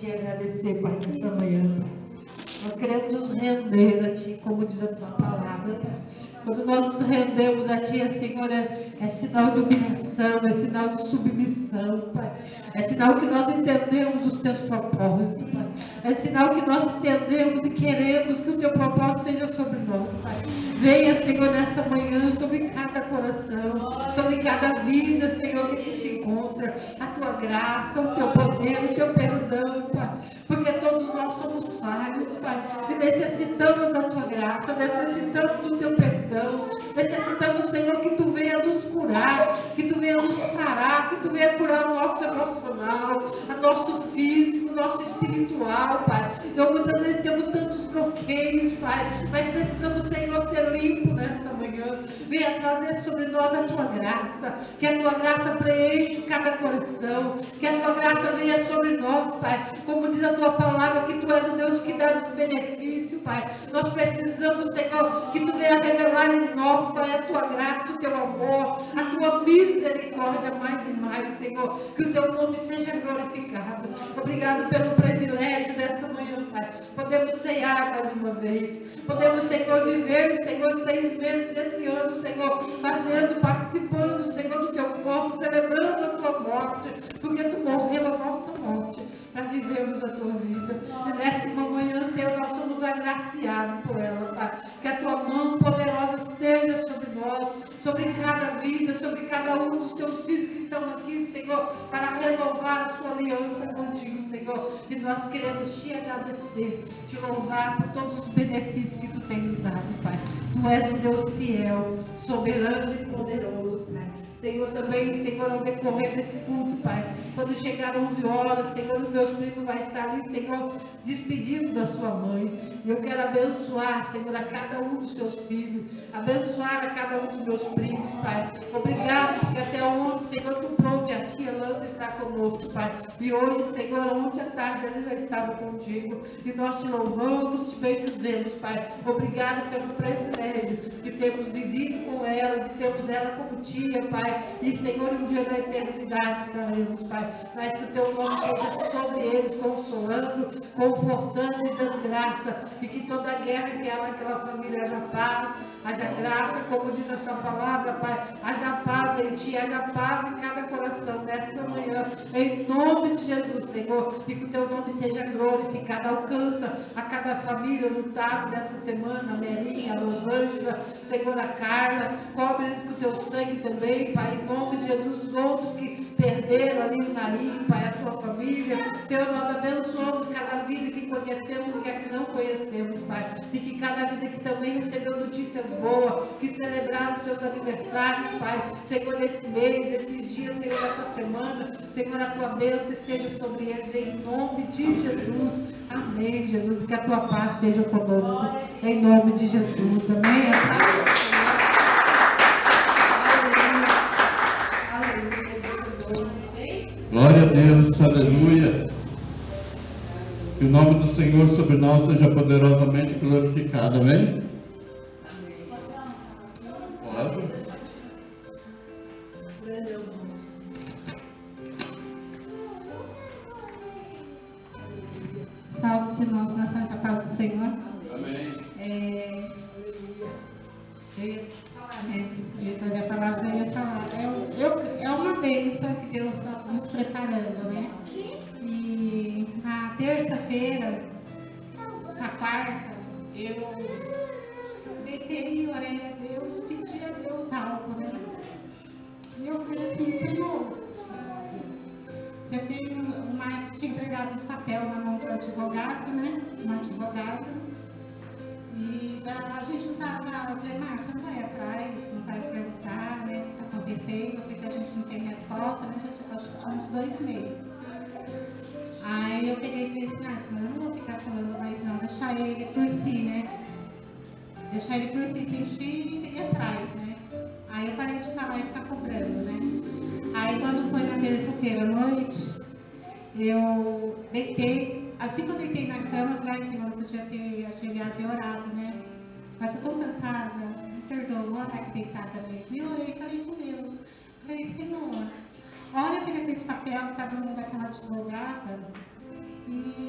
te agradecer, Pai, nessa manhã. Nós queremos nos render a Ti, como diz a Tua palavra, Pai. Quando nós nos rendemos a Ti, Senhor, é sinal de humilhação, é sinal de submissão, Pai. É sinal que nós entendemos os Teus propósitos, Pai. É sinal que nós entendemos e queremos que o Teu propósito seja sobre nós, Pai. Venha, Senhor, nessa manhã, sobre cada coração, sobre cada vida, Senhor, que aqui se encontra. A Tua graça, o Teu poder, o Teu perdão, Pai. Porque todos nós somos falhos, Pai. E necessitamos da Tua graça, necessitamos do Teu perdão. Necessitamos, Senhor, que Tu venha nos curar, que Tu venha nos sarar, que Tu venha curar o nosso emocional, o nosso físico, o nosso espiritual, Pai. Então, muitas vezes temos tantos bloqueios, Pai, mas precisamos, Senhor, ser limpo nessa manhã. Venha trazer sobre nós a Tua graça, que a Tua graça preencha cada coração, que a Tua graça venha sobre nós, Pai. Como diz a Tua palavra, que Tu és o Deus que dá nos benefícios, Pai. Nós precisamos, Senhor, que Tu venha revelar em nós, Pai, a Tua graça, o Teu amor, a Tua misericórdia mais e mais, Senhor. Que o Teu nome seja glorificado. Obrigado pelo privilégio dessa manhã, Pai. Podemos ceiar mais uma vez. Podemos, Senhor, viver, Senhor, 6 meses desse ano, Senhor, participando, Senhor, do Teu corpo, celebrando a Tua morte, porque Tu morreu a nossa morte, para vivermos a Tua vida. E nessa manhã, Senhor, nós somos agraciados por ela, Pai. Que a Tua mão poderosa esteja sobre nós, sobre cada vida, sobre cada um dos Teus filhos que estão aqui, Senhor, para renovar a Sua aliança contigo, Senhor. E nós queremos Te agradecer, Te louvar por todos os benefícios que Tu tens dado, Pai. Tu és um Deus fiel, soberano e poderoso, Pai. Senhor, também, Senhor, ao decorrer desse culto, Pai, quando chegar 11 horas, Senhor, os meus primos vai estar ali, Senhor, despedindo da sua mãe. E eu quero abençoar, Senhor, a cada um dos seus filhos, abençoar a cada um dos meus primos, Pai. Obrigado, porque até onde, Senhor, Tu prouve a tia Landa está conosco, Pai. E hoje, Senhor, ontem à tarde ela já estava contigo. E nós Te louvamos, Te bendizemos, Pai. Obrigado pelo privilégio de termos vivido com ela, de termos ela como tia, Pai. E, Senhor, um dia na eternidade estaremos, Pai. Mas que o Teu nome seja sobre eles, consolando, confortando e dando graça. E que toda a guerra que há naquela família haja paz, haja graça, como diz essa palavra, Pai. Haja paz em Ti, haja paz em cada coração nesta manhã. Em nome de Jesus, Senhor. E que o Teu nome seja glorificado. Alcança a cada família lutada dessa semana, a Merinha, a Rosângela, Senhor, a Carla. Cobre eles com o Teu sangue também, Pai. Em nome de Jesus, os outros que perderam ali o Naim, Pai, a sua família. Senhor, nós abençoamos cada vida que conhecemos e a que não conhecemos, Pai. E que cada vida que também recebeu notícias boas, que celebraram os seus aniversários, Pai. Senhor, nesse mês, nesses dias, Senhor, nessa semana, Senhor, a Tua bênção esteja sobre eles, em nome de Jesus. Amém, Jesus. Que a Tua paz seja conosco, em nome de Jesus. Amém. Glória a Deus, aleluia. Que o nome do Senhor sobre nós seja poderosamente glorificado, amém? Pode. Salve os irmãos na santa paz do Senhor. Amém. Eu ia falar. É uma bênção que Deus está nos preparando, né? E na terça-feira, na quarta, eu deitei e orei a Deus, pedi a Deus algo, né? E eu falei assim, Senhor, já tenho o Marcos tinha entregado esse papel na mão do advogado, né? Um advogado. E já a gente estava, eu falei, Marcos, não vai atrás, não vai perguntar, né? O que está acontecendo, porque a gente não tem resposta, né? Já tinha uns 2 meses. Aí eu peguei e falei assim, mas eu não vou ficar falando mais não, deixar ele por si, né? Deixar ele por si, sentir e ir atrás, né? Aí eu parei de falar e ficar cobrando, né? Aí quando foi na terça-feira à noite, eu deitei, assim que eu deitei na cama, eu falei, Senhor, eu podia ter ajoelhado e orado, né? Mas eu tô cansada, me perdoa, vou estar aqui deitada mesmo. E eu orei e falei com Deus. Falei, Senhor, olha aquele esse papel que estava no mundo daquela advogada. E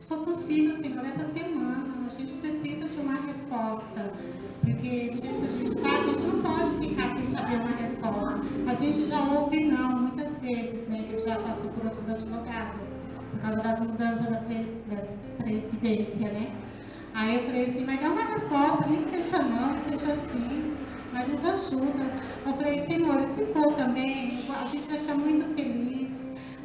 se for possível, Senhor, essa semana, a gente precisa de uma resposta. Porque do jeito que a gente está, a gente não pode ficar sem saber uma resposta. A gente já ouve não, muitas vezes, né? Que eu já passou por outros advogados, por causa das mudanças da previdência, né? Aí eu falei assim, mas dá uma resposta, nem que seja não, que seja sim, mas nos ajuda. Eu falei, Senhor, se for também, a gente vai ficar muito feliz,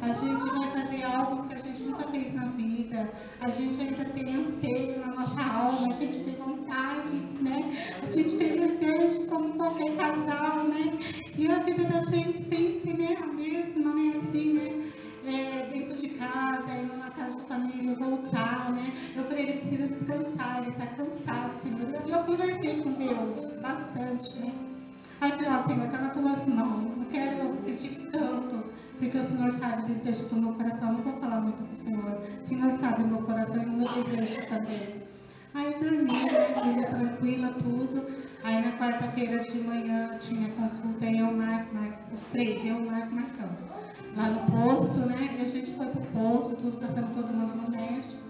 a gente vai fazer algo que a gente nunca fez na vida, a gente ainda tem anseio na nossa alma, a gente tem vontade, né? A gente tem desejo como qualquer casal, né? E a vida da gente sempre, né? A mesma, né? Assim, né? Dentro de casa, ir numa casa de família, voltar, né? Eu falei, ele precisa descansar, ele está cansado, Senhor. E eu conversei com Deus bastante, né? Aí eu falei, ó, Senhor, está nas tuas mãos, não quero pedir tanto, porque o Senhor sabe o desejo do meu coração, não vou falar muito com o Senhor sabe o meu coração e o meu desejo também. Aí eu dormi, né, vida tranquila, tudo. Aí na quarta-feira de manhã tinha consulta, e eu marco, os três, eu marcamos. Lá no posto, né, e a gente foi pro posto, tudo, passando todo mundo no médico.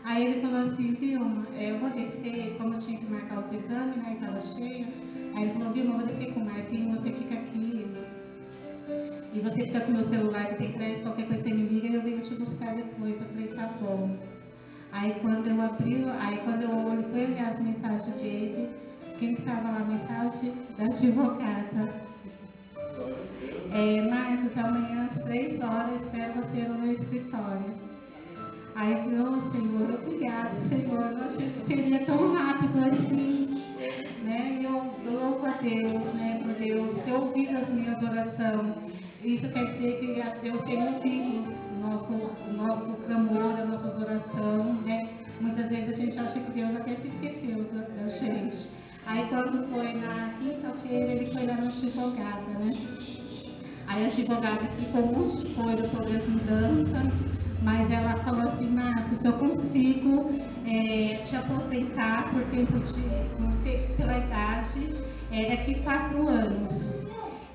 Aí ele falou assim, Vilma, eu vou descer, como eu tinha que marcar os exames, né, e estava cheio. Aí ele falou, Vilma, eu vou descer com o Marquinhos, você fica aqui. E você fica com o meu celular, que tem crédito, qualquer coisa você me liga, e eu venho te buscar depois. Eu falei, tá bom. Aí quando eu fui olhar as mensagens dele, quem estava lá, a mensagem da advogada. Marcos, amanhã às 3 horas, espero você no meu escritório. Aí eu falei, oh, Senhor, obrigado, Senhor, eu achei que seria tão rápido assim, né? E eu louvo a Deus, né, por Deus ter ouvido as minhas orações. Isso quer dizer que Deus tem ouvido o nosso clamor, as nossas orações, né? Muitas vezes a gente acha que Deus até se esqueceu da gente. Aí quando foi na quinta-feira, ele foi lá na advogada, né? Aí a advogada explicou um monte de coisa sobre as mudanças, mas ela falou assim, Marcos, eu consigo te aposentar pela idade daqui 4 anos.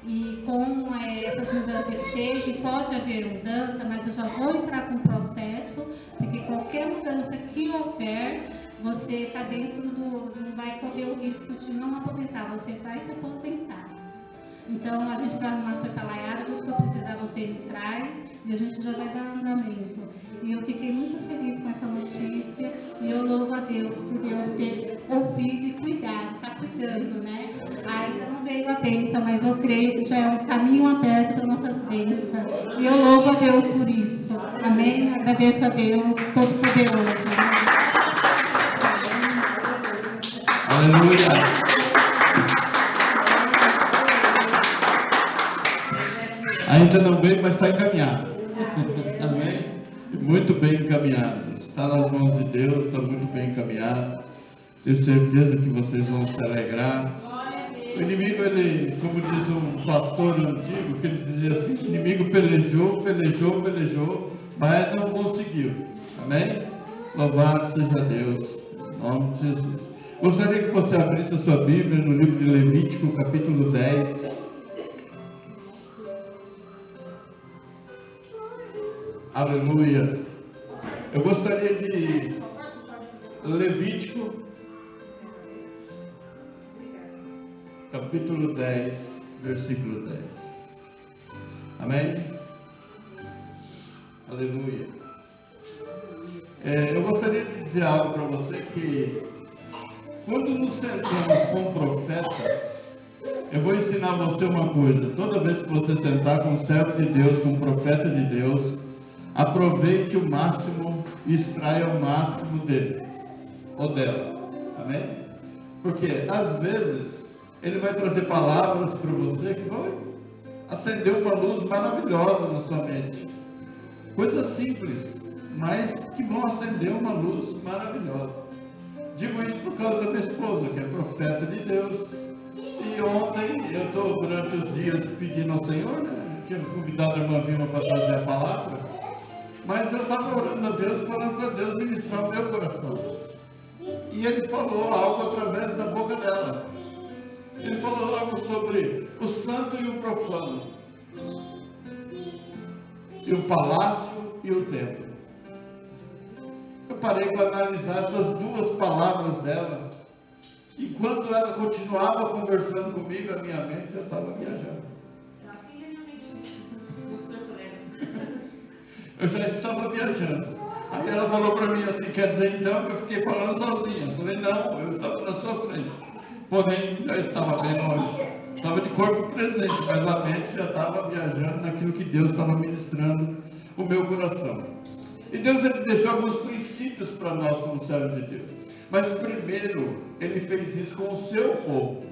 E com essas mudanças que teve, pode haver mudança, mas eu já vou entrar com o processo, porque qualquer mudança que houver, você está dentro não vai correr o risco de não aposentar, você vai se aposentar. Então a gente vai arrumar para Italaiara, tudo que eu precisar você me traz e a gente já vai dar andamento. E eu fiquei muito feliz com essa notícia e eu louvo a Deus por Deus ter ouvido e cuidado, está cuidando, né? Ainda não veio a bênção, mas eu creio que já é um caminho aberto para nossas bênçãos. E eu louvo a Deus por isso. Amém? Agradeço a Deus Todo-Poderoso. Aleluia. Ainda não veio, mas está encaminhado. Amém? Muito bem encaminhado. Está nas mãos de Deus, está muito bem encaminhado. Tenho certeza que vocês vão se alegrar. O inimigo, ele, como diz um pastor antigo, que ele dizia assim, o inimigo pelejou, mas não conseguiu. Amém? Louvado seja Deus. Em nome de Jesus. Gostaria que você abrisse a sua Bíblia no livro de Levítico, capítulo 10. Aleluia. Eu gostaria de Levítico, capítulo 10, versículo 10. Amém? Aleluia. Eu gostaria de dizer algo para você, que quando nos sentamos com profetas, eu vou ensinar você uma coisa. Toda vez que você sentar com um servo de Deus, com um profeta de Deus, aproveite o máximo e extraia o máximo dele ou dela. Amém? Porque às vezes ele vai trazer palavras para você que vão acender uma luz maravilhosa na sua mente. Coisas simples, mas que vão acender uma luz maravilhosa. Digo isso por causa da minha esposa, que é profeta de Deus. E ontem eu estou durante os dias pedindo ao Senhor, né? Eu tinha convidado a irmã Vilma para trazer a palavra. Mas eu estava orando a Deus, falando para Deus ministrar o meu coração. E Ele falou algo através da boca dela. Ele falou algo sobre o santo e o profano, e o palácio e o templo. parei para analisar essas duas palavras dela. Enquanto ela continuava conversando comigo, a minha mente já estava viajando. Assim é minha mente. Eu já estava viajando. Aí ela falou para mim assim, quer dizer então que eu fiquei falando sozinha. Eu falei, não, eu estava na sua frente. Porém, já estava bem longe. Estava de corpo presente, mas a mente já estava viajando naquilo que Deus estava ministrando o meu coração. E Deus, ele deixou alguns princípios para nós como servos de Deus. Mas primeiro, ele fez isso com o seu povo.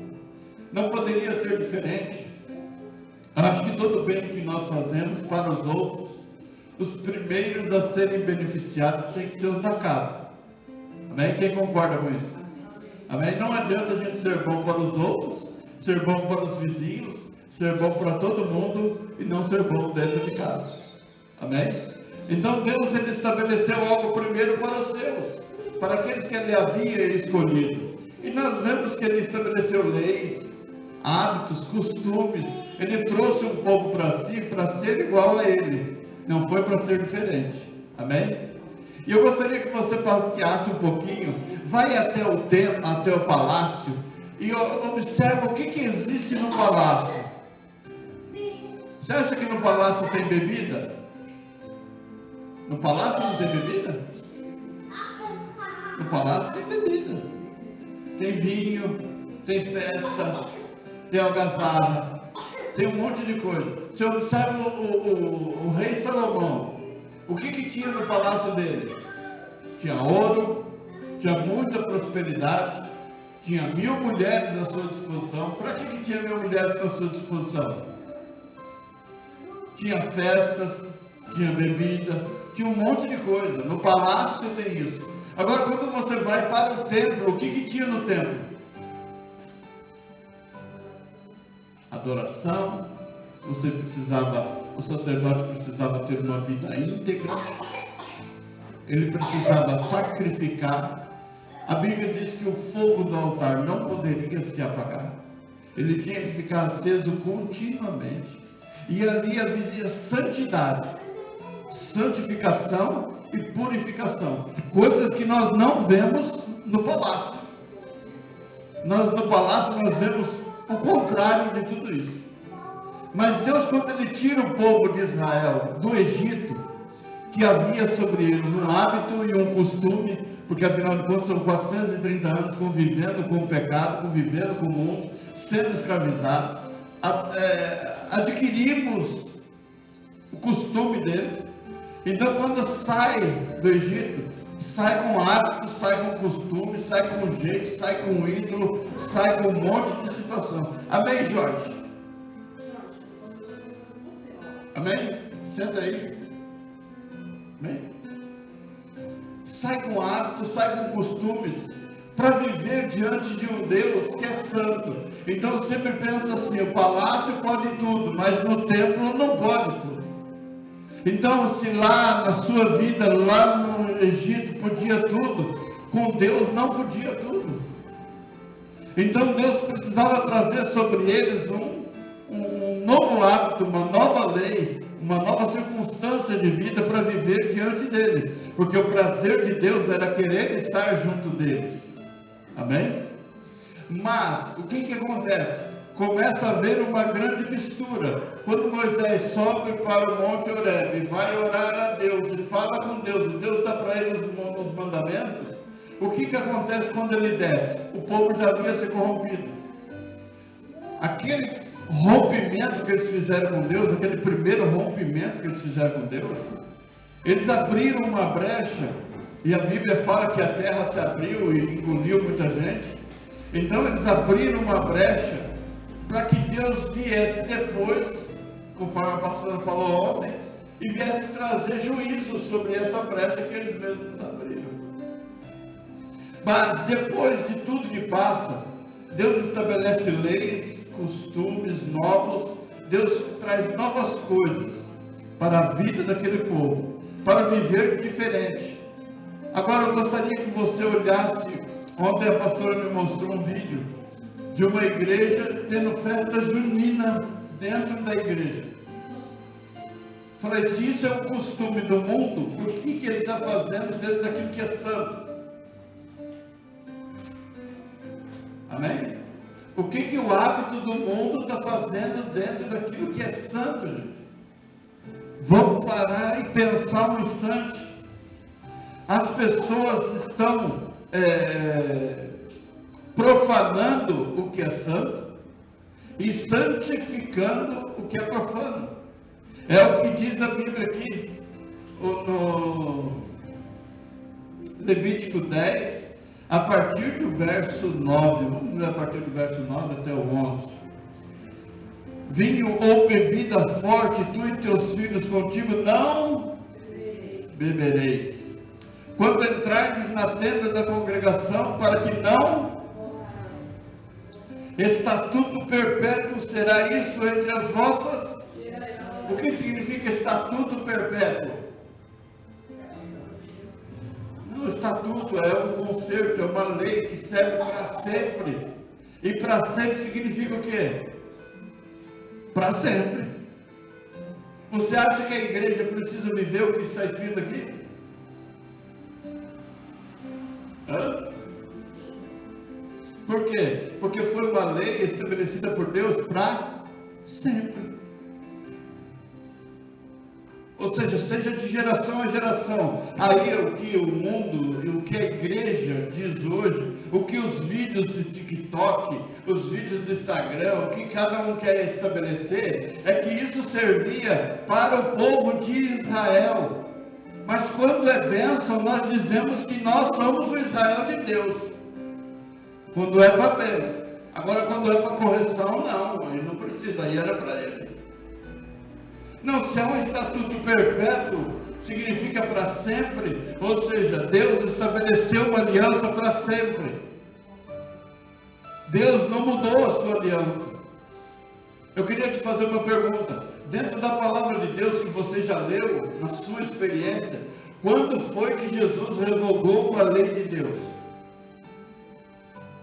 Não poderia ser diferente. Acho que todo bem que nós fazemos para os outros, os primeiros a serem beneficiados têm que ser os da casa. Amém? Quem concorda com isso? Amém? Não adianta a gente ser bom para os outros, ser bom para os vizinhos, ser bom para todo mundo e não ser bom dentro de casa. Amém? Então Deus, ele estabeleceu algo primeiro para os seus, para aqueles que ele havia escolhido. E nós vemos que ele estabeleceu leis, hábitos, costumes. Ele trouxe um povo para si, para ser igual a ele. Não foi para ser diferente. Amém? E eu gostaria que você passeasse um pouquinho, vai até o templo, até o palácio, e observa o que existe no palácio. Você acha que no palácio tem bebida? No palácio não tem bebida? No palácio tem bebida. Tem vinho, tem festa, tem algazarra, tem um monte de coisa. Você observa o rei Salomão. O que tinha no palácio dele? Tinha ouro, tinha muita prosperidade, tinha 1000 mulheres à sua disposição. Para que tinha 1000 mulheres à sua disposição? Tinha festas, tinha bebida, tinha um monte de coisa. No palácio tem isso. Agora, quando você vai para o templo, o que tinha no templo? Adoração. O sacerdote precisava ter uma vida íntegra. Ele precisava sacrificar. A Bíblia diz que o fogo do altar não poderia se apagar. Ele tinha que ficar aceso continuamente. E ali havia santidade, santificação e purificação. Coisas que nós não vemos no palácio. No palácio nós vemos o contrário de tudo isso. Mas Deus, quando ele tira o povo de Israel do Egito, que havia sobre eles um hábito e um costume, porque afinal de contas são 430 anos convivendo com o pecado, convivendo com o mundo, sendo escravizados, adquirimos o costume deles. Então, quando sai do Egito, sai com hábitos, sai com costume, sai com jeito, sai com ídolo, sai com um monte de situação. Amém, Jorge? Amém? Senta aí. Amém? Sai com hábitos, sai com costumes, para viver diante de um Deus que é santo. Então sempre pensa assim: o palácio pode tudo, mas no templo não pode tudo. Então, se lá na sua vida, lá no Egito podia tudo, com Deus não podia tudo. Então Deus precisava trazer sobre eles um novo hábito, uma nova lei, uma nova circunstância de vida para viver diante dele, porque o prazer de Deus era querer estar junto deles. Amém? Mas o que acontece? Começa a haver uma grande mistura. Quando Moisés sobe para o Monte Horebe e vai orar a Deus e fala com Deus, e Deus dá para ele os mandamentos, o que acontece quando ele desce? O povo já havia se corrompido. Aquele rompimento que eles fizeram com Deus, aquele primeiro rompimento que eles fizeram com Deus, eles abriram uma brecha, e a Bíblia fala que a terra se abriu e engoliu muita gente. Então eles abriram uma brecha para que Deus viesse depois, conforme a pastora falou ontem, e viesse trazer juízo sobre essa brecha que eles mesmos abriram. Mas depois de tudo que passa, Deus estabelece leis, costumes novos. Deus traz novas coisas para a vida daquele povo, para viver diferente. Agora eu gostaria que você olhasse. Ontem a pastora me mostrou um vídeo de uma igreja tendo festa junina dentro da igreja. Falei, se isso é o costume do mundo, por que ele está fazendo dentro daquilo que é santo? Amém? O que o hábito do mundo está fazendo dentro daquilo que é santo, gente? Vamos parar e pensar um instante. As pessoas estão profanando o que é santo e santificando o que é profano. É o que diz a Bíblia aqui no Levítico 10, a partir do verso 9. Vamos ler a partir do verso 9 até o 11. Vinho ou bebida forte, tu e teus filhos contigo não bebereis. Quando entrardes na tenda da congregação, para que não estatuto perpétuo será isso entre as vossas. O que significa estatuto perpétuo? Não, estatuto é um concerto, é uma lei que serve para sempre. E para sempre significa o quê? Para sempre. Você acha que a igreja precisa viver o que está escrito aqui? Por quê? Porque foi uma lei estabelecida por Deus para sempre. Ou seja de geração a geração. Aí é o que o mundo, o que a igreja diz hoje, o que os vídeos do TikTok, os vídeos do Instagram, o que cada um quer estabelecer, é que isso servia para o povo de Israel. Mas quando é bênção, nós dizemos que nós somos o Israel de Deus. Quando é para bênção. Agora, quando é para correção, não. Aí não precisa, aí era para eles. Não, se é um estatuto perpétuo, significa para sempre. Ou seja, Deus estabeleceu uma aliança para sempre. Deus não mudou a sua aliança. Eu queria te fazer uma pergunta. Dentro da palavra de Deus que você já leu, na sua experiência, quando foi que Jesus revogou uma lei de Deus?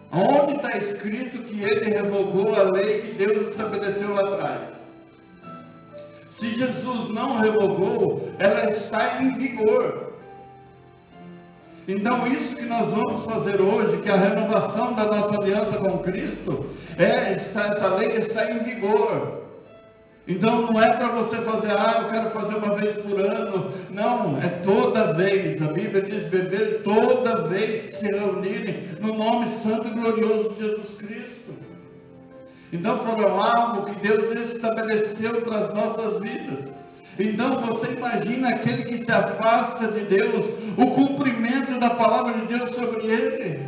Onde está escrito que ele revogou a lei que Deus estabeleceu lá atrás? Se Jesus não revogou, ela está em vigor. Então isso que nós vamos fazer hoje, que é a renovação da nossa aliança com Cristo, essa lei está em vigor. Então não é para você fazer, eu quero fazer uma vez por ano. Não, é toda vez. A Bíblia diz beber toda vez que se reunirem no nome santo e glorioso de Jesus Cristo. Então foram algo que Deus estabeleceu para as nossas vidas. Então você imagina aquele que se afasta de Deus, o cumprimento da palavra de Deus sobre ele.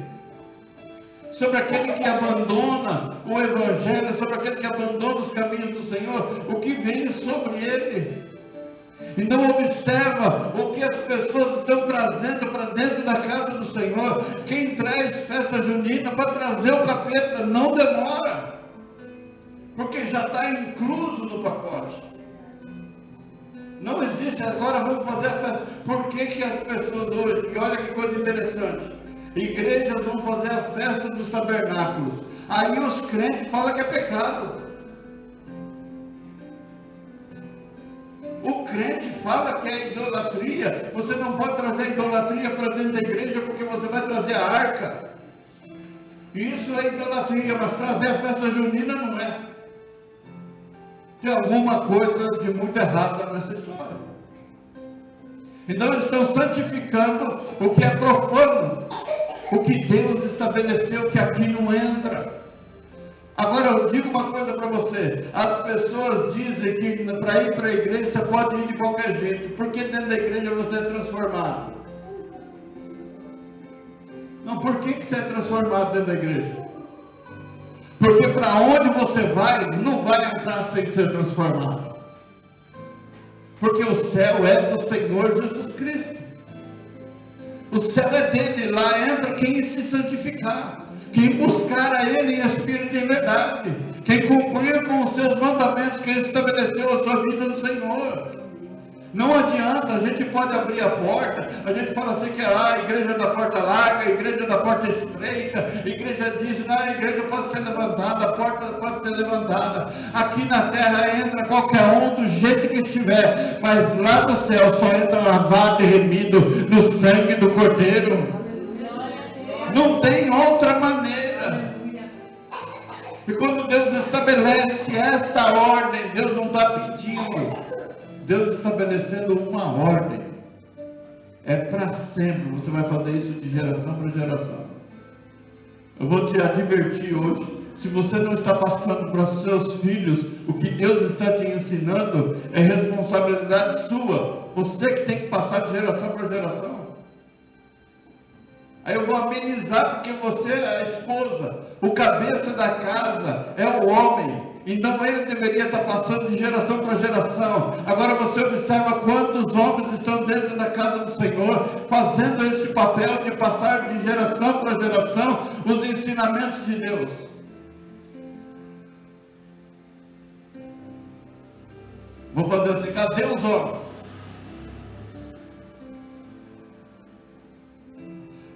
Sobre aquele que abandona o Evangelho, sobre aquele que abandona os caminhos do Senhor, o que vem sobre ele. Então observa o que as pessoas estão trazendo para dentro da casa do Senhor. Quem traz festa junina para trazer o capeta não demora, porque já está incluso no pacote. Não existe agora, vamos fazer a festa. Por que as pessoas hoje, e olha que coisa interessante, igrejas vão fazer a festa dos tabernáculos, aí os crentes falam que é pecado. O crente fala que é idolatria. Você não pode trazer idolatria para dentro da igreja, porque você vai trazer a arca. Isso é idolatria, mas trazer a festa junina não é. Tem alguma coisa de muito errado nessa história. Então eles estão santificando o que é profano, o que Deus estabeleceu que aqui não entra. Agora eu digo uma coisa para você: as pessoas dizem que para ir para a igreja você pode ir de qualquer jeito. Por que dentro da igreja você é transformado? Não, por que você é transformado dentro da igreja? Porque para onde você vai, não vai entrar sem ser transformado. Porque o céu é do Senhor Jesus Cristo. O céu é dele, lá entra quem se santificar, quem buscar a ele em espírito e em verdade, quem cumprir com os seus mandamentos, quem estabeleceu a sua vida no Senhor. Não adianta, a gente pode abrir a porta, a gente fala assim que a igreja da porta larga, a igreja da porta estreita, a igreja diz, não, a igreja pode ser levantada, a porta pode ser levantada. Aqui na terra entra qualquer um do jeito que estiver, mas lá no céu só entra lavado e remido no sangue do Cordeiro. Não tem outra maneira. E quando Deus estabelece esta ordem, Deus não está pedindo. Deus estabelecendo uma ordem, é para sempre. Você vai fazer isso de geração para geração. Eu vou te advertir hoje, se você não está passando para os seus filhos o que Deus está te ensinando, é responsabilidade sua. Você que tem que passar de geração para geração. Aí eu vou amenizar porque você é a esposa, o cabeça da casa é o homem. Então ele deveria estar passando de geração para geração. Agora você observa quantos homens estão dentro da casa do Senhor, fazendo esse papel de passar de geração para geração os ensinamentos de Deus. Vou fazer assim, cadê os homens?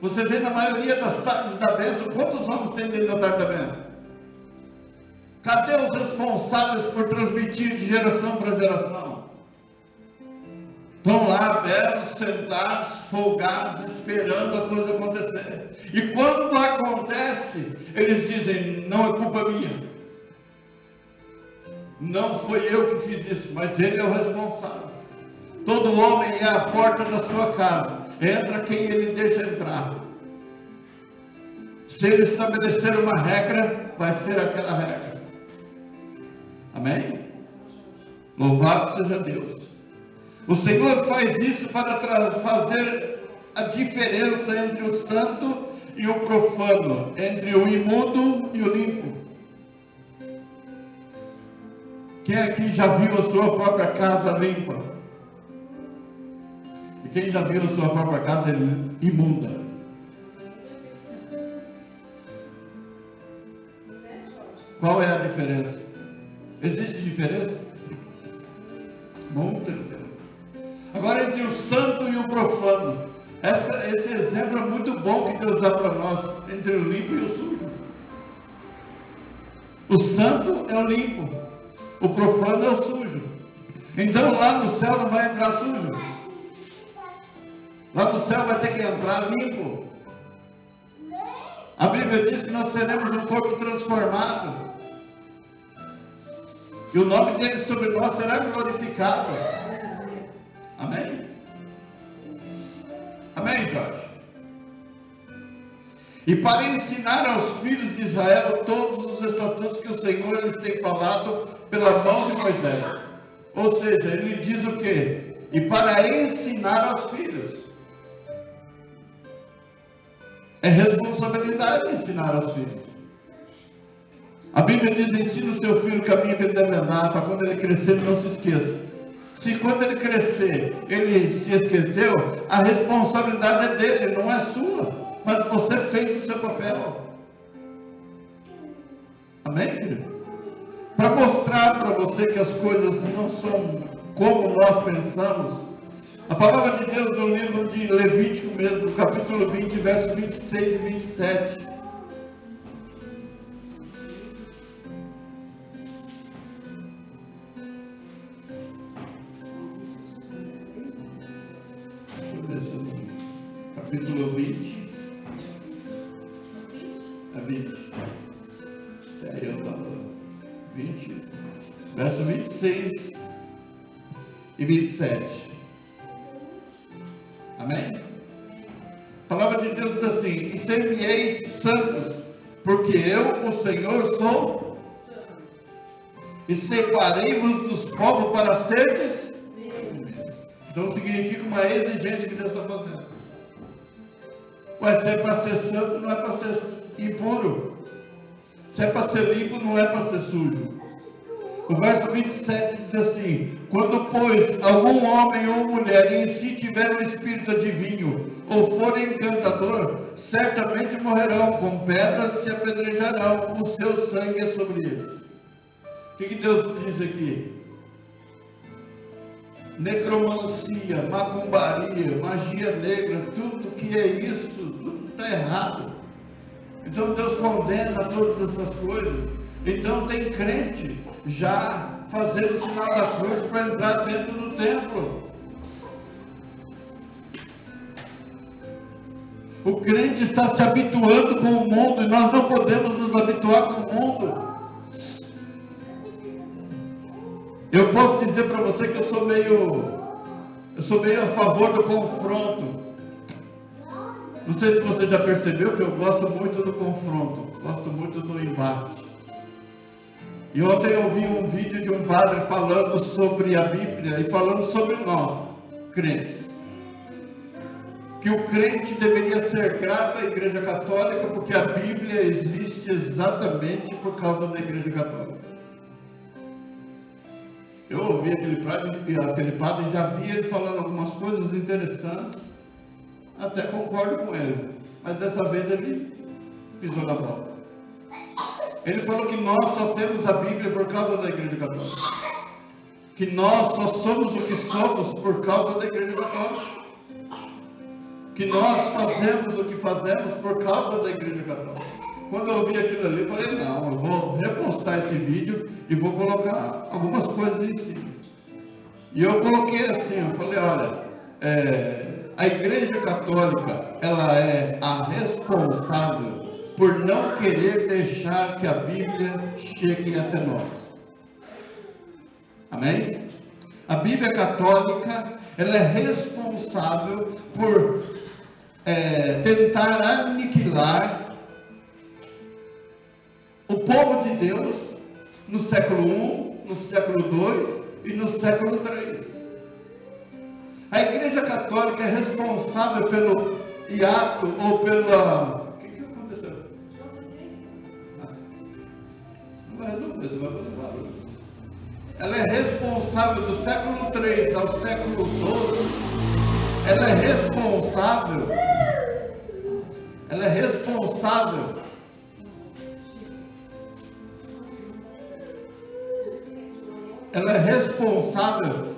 Você vê na maioria das tardes da bênção, quantos homens tem dentro da tarde da bênção? Cadê os responsáveis por transmitir de geração para geração? Estão lá, belos, sentados, folgados, esperando a coisa acontecer. E quando acontece, eles dizem, não é culpa minha. Não foi eu que fiz isso, mas ele é o responsável. Todo homem é a porta da sua casa. Entra quem ele deixa entrar. Se ele estabelecer uma regra, vai ser aquela regra. Amém? Louvado seja Deus. O Senhor faz isso para fazer a diferença entre o santo e o profano, entre o imundo e o limpo. Quem aqui já viu a sua própria casa limpa? E quem já viu a sua própria casa imunda? Qual é a diferença? Existe diferença? Muita diferença. Agora, entre o santo e o profano, esse exemplo é muito bom que Deus dá para nós, entre o limpo e o sujo. O santo é o limpo, o profano é o sujo. Então lá no céu não vai entrar sujo. Lá no céu vai ter que entrar limpo. A Bíblia diz que nós teremos um corpo transformado. E o nome dele sobre nós será glorificado. Amém? Amém, Jorge? E para ensinar aos filhos de Israel todos os estatutos que o Senhor lhes tem falado pela mão de Moisés. Ou seja, ele diz o quê? E para ensinar aos filhos. É responsabilidade ensinar aos filhos. A Bíblia diz, ensina o seu filho o caminho que ele deve andar, para quando ele crescer ele não se esqueça. Se quando ele crescer, ele se esqueceu, a responsabilidade é dele, não é sua. Mas você fez o seu papel. Amém, querido? Para mostrar para você que as coisas não são como nós pensamos, a palavra de Deus no livro de Levítico mesmo, capítulo 20, versos 26 e 27. Capítulo 20. É 20. Aí eu estava 20. Verso 26 e 27. Amém? A palavra de Deus diz assim: e ser-me-eis santos, porque eu, o Senhor, sou santo. E separei-vos dos povos para serdes. Então significa uma exigência que Deus está fazendo. Ué, se é para ser santo, não é para ser impuro. Se é para ser limpo, não é para ser sujo. O verso 27 diz assim: quando, pois, algum homem ou mulher em si tiver um espírito adivinho, ou for encantador, certamente morrerão, com pedras se apedrejarão, o seu sangue é sobre eles. O que Deus diz aqui? necromancia, macumbaria, magia negra, tudo que é isso, tudo está errado. Então Deus condena todas essas coisas. Então tem crente já fazendo o sinal da cruz para entrar dentro do templo. O crente está se habituando com o mundo e nós não podemos nos habituar com o mundo. Eu posso dizer para você que eu sou meio a favor do confronto. Não sei se você já percebeu que eu gosto muito do confronto, gosto muito do embate. E ontem eu vi um vídeo de um padre falando sobre a Bíblia e falando sobre nós, crentes. Que o crente deveria ser grato à Igreja Católica porque a Bíblia existe exatamente por causa da Igreja Católica. Eu ouvi aquele padre, já vi ele falando algumas coisas interessantes, até concordo com ele, mas dessa vez ele pisou na bola. Ele falou que nós só temos a Bíblia por causa da Igreja Católica, que nós só somos o que somos por causa da Igreja Católica, que nós fazemos o que fazemos por causa da Igreja Católica. Quando eu ouvi aquilo ali, eu falei, não, eu vou repostar esse vídeo e vou colocar algumas coisas em cima. E eu coloquei assim, eu falei, olha, a Igreja Católica, ela é a responsável por não querer deixar que a Bíblia chegue até nós. Amém? A Bíblia Católica, ela é responsável por tentar aniquilar o povo de Deus no século I, no século II e no século III. A Igreja Católica é responsável pelo hiato ou pela... O que aconteceu? Não vai resolver, você vai fazer barulho. Ela é responsável do século III ao século XII. Ela é responsável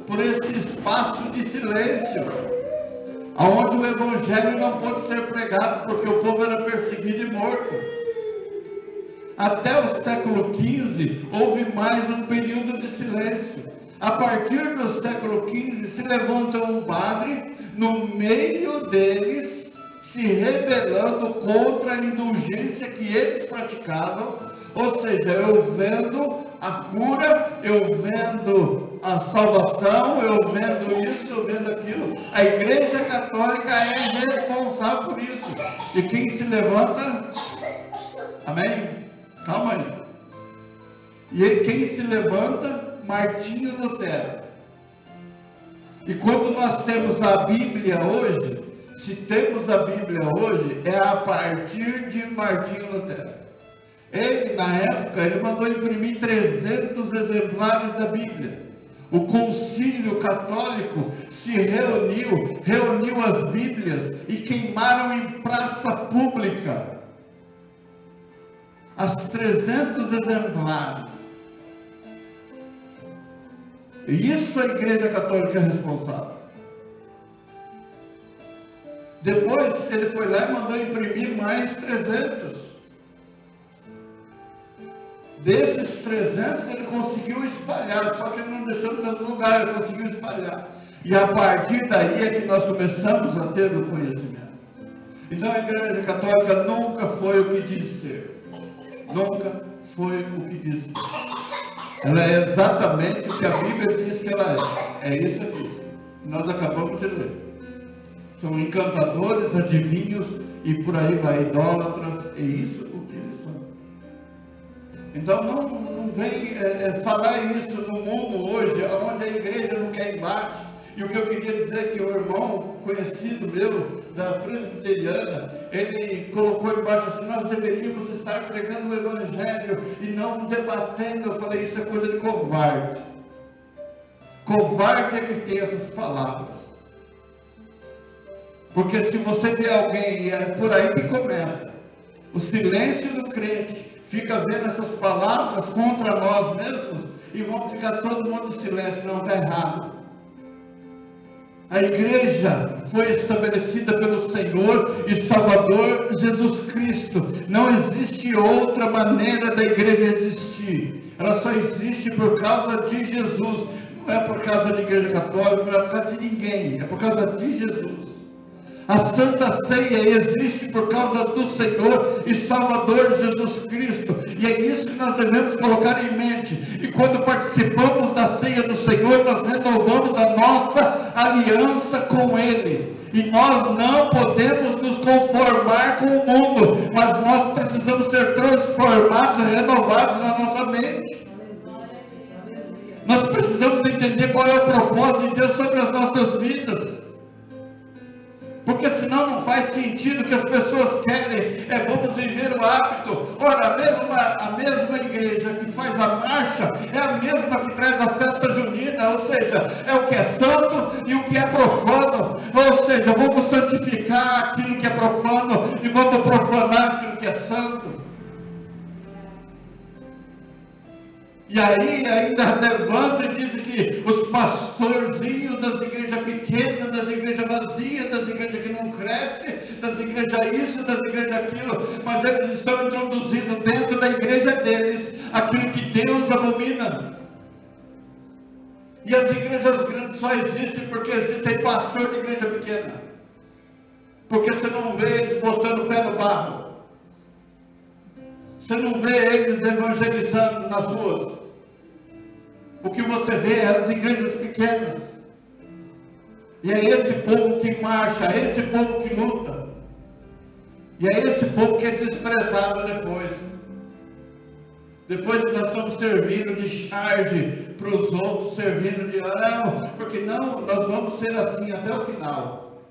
por esse espaço de silêncio, onde o Evangelho não pôde ser pregado, porque o povo era perseguido e morto. Até o século XV, houve mais um período de silêncio. A partir do século XV, se levanta um padre no meio deles, se rebelando contra a indulgência que eles praticavam. Ou seja, eu vendo a cura, eu vendo a salvação, eu vendo isso, eu vendo aquilo. A Igreja Católica é responsável por isso. E quem se levanta, amém? Calma aí. E quem se levanta, Martinho Lutero. E quando nós temos a Bíblia hoje, se temos a Bíblia hoje, é a partir de Martinho Lutero. Ele, na época, ele mandou imprimir 300 exemplares da Bíblia. O concílio católico se reuniu as Bíblias e queimaram em praça pública as 300 exemplares. E isso a Igreja Católica é responsável. Depois ele foi lá e mandou imprimir mais 300. Desses 300 ele conseguiu espalhar, só que ele não deixou no mesmo lugar, ele conseguiu espalhar. E a partir daí é que nós começamos a ter o conhecimento. Então a Igreja Católica nunca foi o que diz ser. Nunca foi o que diz ser. Ela é exatamente o que a Bíblia diz que ela é. É isso aqui. Nós acabamos de ler. São encantadores, adivinhos e por aí vai, idólatras. É isso o que eles são. Então não vem falar isso no mundo hoje, onde a igreja não quer embate. E o que eu queria dizer é que o irmão conhecido meu, da presbiteriana, ele colocou embaixo assim, nós deveríamos estar pregando o Evangelho e não debatendo. Eu falei, isso é coisa de covarde. Covarde é que tem essas palavras. Porque se você vê alguém, e é por aí que começa, o silêncio do crente, fica vendo essas palavras contra nós mesmos, e vamos ficar todo mundo em silêncio, não está errado. A igreja foi estabelecida pelo Senhor e Salvador Jesus Cristo. Não existe outra maneira da igreja existir. Ela só existe por causa de Jesus. Não é por causa da igreja católica, não é por causa de ninguém. É por causa de Jesus. A Santa Ceia existe por causa do Senhor e Salvador Jesus Cristo. E é isso que nós devemos colocar em mente. E quando participamos da ceia do Senhor, nós renovamos a nossa aliança com Ele. E nós não podemos nos conformar com o mundo, mas nós precisamos ser transformados e renovados na nossa mente. Nós precisamos entender qual é o propósito de Deus sobre as nossas vidas. Porque senão não faz sentido. O que as pessoas querem vamos viver o hábito. Ora, a mesma igreja que faz a marcha é a mesma que traz a festa junina, ou seja, é o que é santo e o que é profano. Ou seja, vamos santificar aquilo que é profano e vamos profanar aquilo que é santo. E aí ainda levanta e diz que os pastorzinhos das igrejas pequenas, das igrejas vazias, das igrejas que não crescem, das igrejas isso, das igrejas aquilo, mas eles estão introduzindo dentro da igreja deles aquilo que Deus abomina. E as igrejas grandes só existem porque existem pastores de igreja pequena. Porque você não vê eles botando o pé no barro. Você não vê eles evangelizando nas ruas. O que você vê é as igrejas pequenas. E é esse povo que marcha, é esse povo que luta. E é esse povo que é desprezado depois. Depois que nós estamos servindo de charge para os outros, servindo de não, porque não, nós vamos ser assim até o final.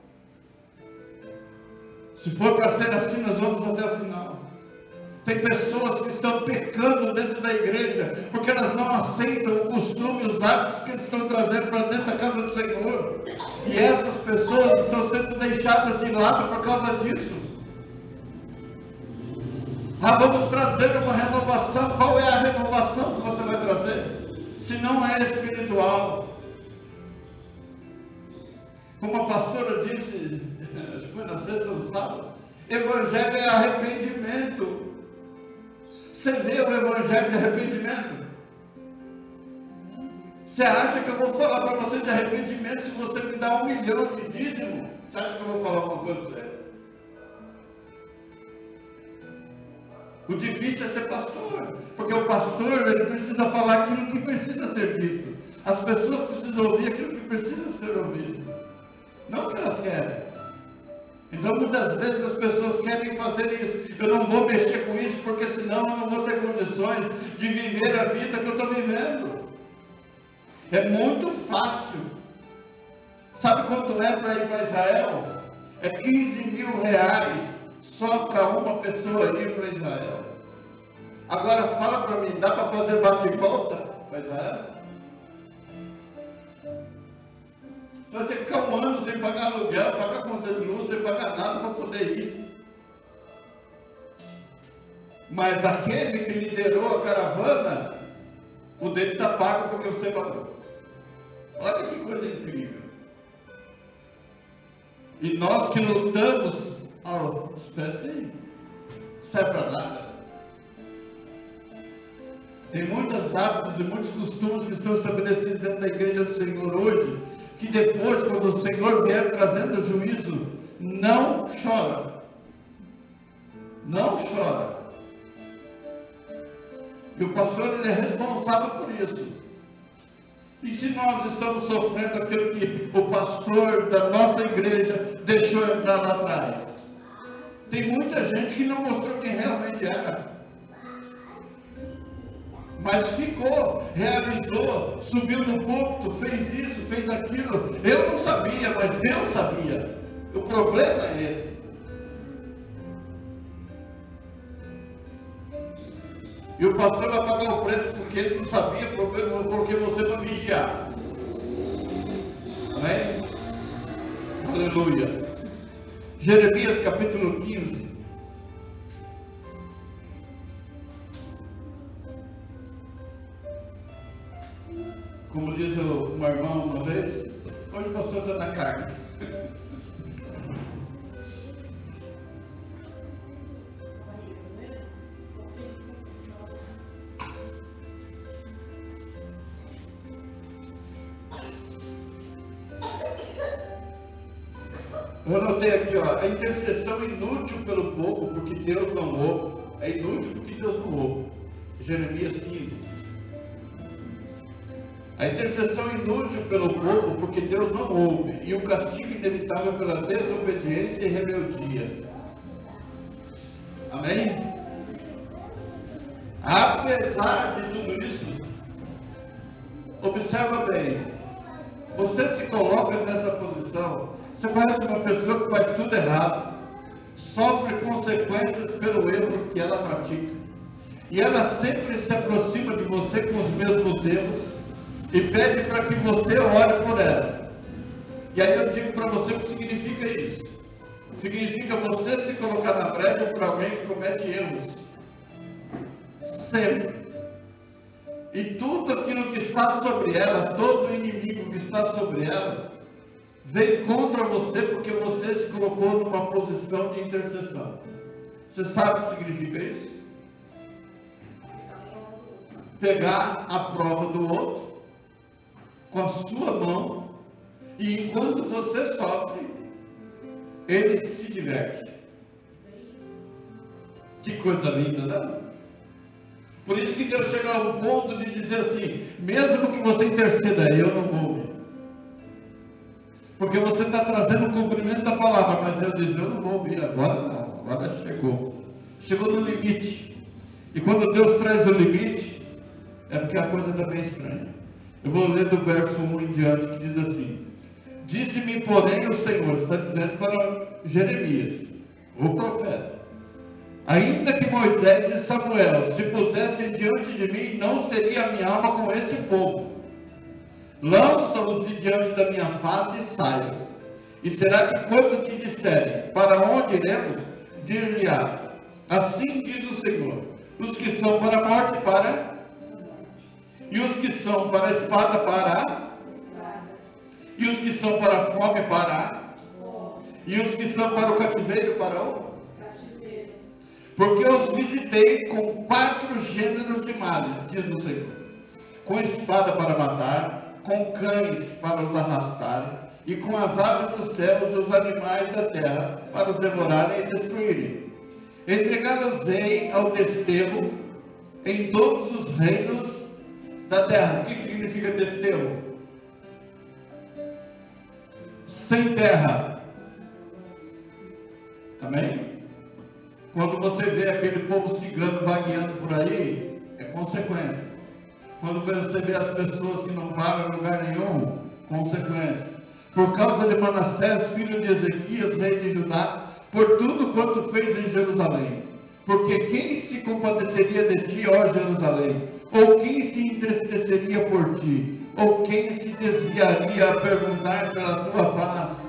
Se for para ser assim, nós vamos até o final. Tem pessoas que estão pecando dentro da igreja, porque elas não aceitam o costume, os hábitos que eles estão trazendo para dentro da casa do Senhor. E essas pessoas estão sendo deixadas de lado por causa disso. Vamos trazer uma renovação. Qual é a renovação que você vai trazer? Se não é espiritual. Como a pastora disse, acho que foi na sexta ou sábado, evangelho é arrependimento. Você vê o evangelho de arrependimento? Você acha que eu vou falar para você de arrependimento se você me dá 1 milhão de dízimo? Você acha que eu vou falar uma coisa séria? O difícil é ser pastor, porque o pastor ele precisa falar aquilo que precisa ser dito. As pessoas precisam ouvir aquilo que precisa ser ouvido, não o que elas querem. Então muitas vezes as pessoas querem fazer isso. Eu não vou mexer com isso, porque senão eu não vou ter condições de viver a vida que eu estou vivendo. É muito fácil. Sabe quanto é para ir para Israel? É 15 mil reais só para uma pessoa ir para Israel. Agora fala para mim, dá para fazer bate e volta para Israel? Você vai ter que ficar 1 ano sem pagar aluguel, pagar conta de luz, sem pagar nada para poder ir. Mas aquele que liderou a caravana, o dele está pago porque você pagou. Olha que coisa incrível. E nós que lutamos, espécie aí, serve para nada. Tem muitos hábitos e muitos costumes que estão estabelecidos dentro da igreja do Senhor hoje, que depois, quando o Senhor vier trazendo o juízo, não chora. Não chora. E o pastor ele é responsável por isso. E se nós estamos sofrendo aquilo que o pastor da nossa igreja deixou entrar lá atrás? Tem muita gente que não mostrou quem realmente era. Mas ficou, realizou, subiu no púlpito, fez isso, fez aquilo. Eu não sabia, mas Deus sabia. O problema é esse. E o pastor vai pagar o preço porque ele não sabia, porque você vai vigiar. Amém? Aleluia. Jeremias capítulo 15. Como diz uma irmã uma vez, hoje pastor está na carne. Eu anotei aqui, ó, a intercessão inútil pelo povo, porque Deus não ouve. É inútil porque Deus não ouve. Jeremias 15. A intercessão inútil pelo povo, porque Deus não ouve. E o castigo inevitável pela desobediência e rebeldia. Amém? Apesar de tudo isso, observa bem. Você se coloca nessa posição. Você conhece uma pessoa que faz tudo errado, sofre consequências pelo erro que ela pratica, e ela sempre se aproxima de você com os mesmos erros e pede para que você ore por ela. E aí eu digo para você o que significa isso. Significa você se colocar na brecha para alguém que comete erros sempre. E tudo aquilo que está sobre ela, todo inimigo que está sobre ela, vem contra você porque você se colocou numa posição de intercessão. Você sabe o que significa isso? Pegar a prova do outro com a sua mão, e enquanto você sofre, ele se diverte. Que coisa linda, né? Por isso que Deus chega ao ponto de dizer assim: mesmo que você interceda, eu não vou ouvir. Porque você está trazendo o cumprimento da palavra, mas Deus diz: eu não vou ouvir agora, não, agora chegou no limite. E quando Deus traz o limite, é porque a coisa está bem estranha. Eu vou ler do verso 1 em diante, que diz assim: disse-me, porém, o Senhor, está dizendo para Jeremias, o profeta, ainda que Moisés e Samuel se pusessem diante de mim, não seria a minha alma com esse povo. Lança-os de diante da minha face e saiam. E será que quando te disserem, para onde iremos, dir-lhe-ás, assim diz o Senhor, os que são para a morte, para, e os que são para a espada, para, e os que são para a fome, para, e os que são para o cativeiro, para o, porque eu os visitei com 4 gêneros de males, diz o Senhor, com espada para matar, com cães para os arrastarem, e com as aves dos céus e os animais da terra para os devorarem e destruírem. Entregá-los-ei ao desterro em todos os reinos da terra. O que significa desterro? Sem terra. Amém? Quando você vê aquele povo cigano vagueando por aí, é consequência. Quando você vê as pessoas que não param em lugar nenhum, consequência. Por causa de Manassés, filho de Ezequias, rei de Judá, por tudo quanto fez em Jerusalém. Porque quem se compadeceria de ti, ó Jerusalém? Ou quem se entristeceria por ti? Ou quem se desviaria a perguntar pela tua paz?